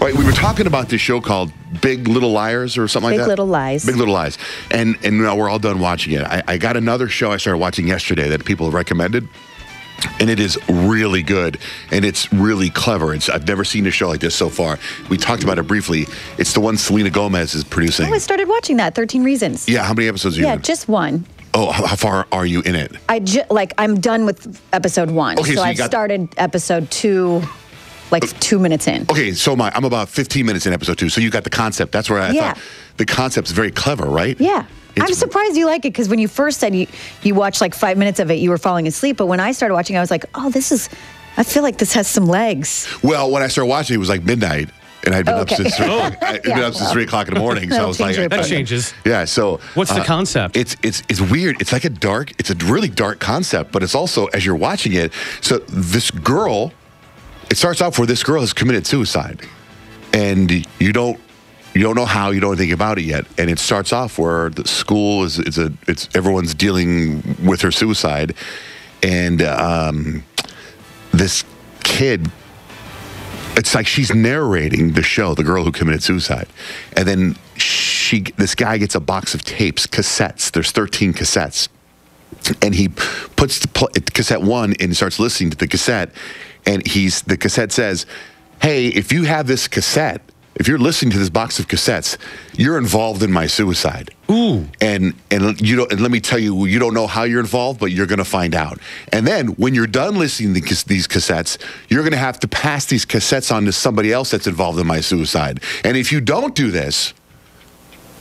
All right, we were talking about this show called Big Little Liars or something like that. Big Little Lies. Big Little Lies. And now we're all done watching it. I got another show I started watching yesterday that people recommended. And it is really good, and it's really clever. I've never seen a show like this so far. We talked about it briefly. It's the one Selena Gomez is producing. Oh, I started watching that, 13 Reasons. Yeah, how many episodes are you in? Yeah, just one. Oh, how far are you in it? I'm done with episode 1. Okay, so so I've started episode 2, like 2 minutes in. Okay, so I'm about 15 minutes in episode 2, so you got the concept. That's where I thought the concept's very clever, right? Yeah. I'm surprised you like it, because when you first said you watched like 5 minutes of it, you were falling asleep. But when I started watching, I was like, oh, I feel like this has some legs. Well, when I started watching, it was like midnight, and I'd been up since 3 o'clock in the morning. So I was like, that changes. Yeah. So what's the concept? It's weird. It's like it's a really dark concept, but it's also, as you're watching it, so this girl, it starts off where this girl has committed suicide, and you don't know how, you don't think about it yet. And it starts off where the school it's everyone's dealing with her suicide. And this kid, it's like she's narrating the show, the girl who committed suicide. And then this guy gets a box of tapes, cassettes. There's 13 cassettes. And he puts cassette 1 and starts listening to the cassette. And the cassette says, hey, if you have this cassette, if you're listening to this box of cassettes, you're involved in my suicide. Ooh. And let me tell you, you don't know how you're involved, but you're going to find out. And then when you're done listening to these cassettes, you're going to have to pass these cassettes on to somebody else that's involved in my suicide. And if you don't do this,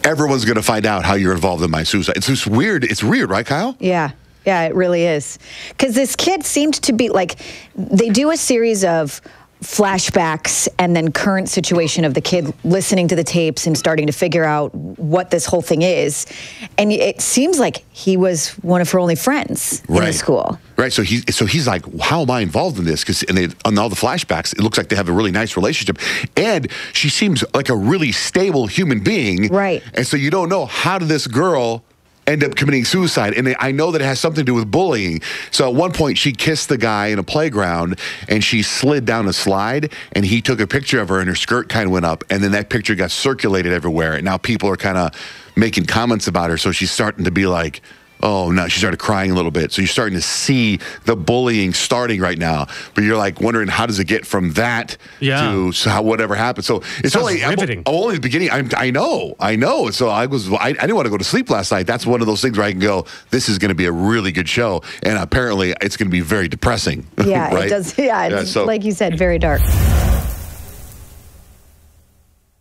everyone's going to find out how you're involved in my suicide. It's just weird. It's weird, right, Kyle? Yeah. Yeah, it really is. Because this kid seemed to be like, they do a series of flashbacks and then current situation of the kid listening to the tapes and starting to figure out what this whole thing is. And it seems like he was one of her only friends in the school. Right. So he's like, how am I involved in this? Because on all the flashbacks, it looks like they have a really nice relationship. And she seems like a really stable human being. Right. And so you don't know, how did this girl end up committing suicide? And I know that it has something to do with bullying. So at one point, she kissed the guy in a playground, and she slid down a slide, and he took a picture of her, and her skirt kind of went up, and then that picture got circulated everywhere. And now people are kind of making comments about her, so she's starting to be like, oh, no, she started crying a little bit. So you're starting to see the bullying starting right now. But you're like wondering, how does it get from that to whatever happened? So it's only riveting. I'm only the beginning. I know. So I didn't want to go to sleep last night. That's one of those things where I can go, this is going to be a really good show. And apparently it's going to be very depressing. Yeah, right? It does. Yeah, it's, like you said, very dark.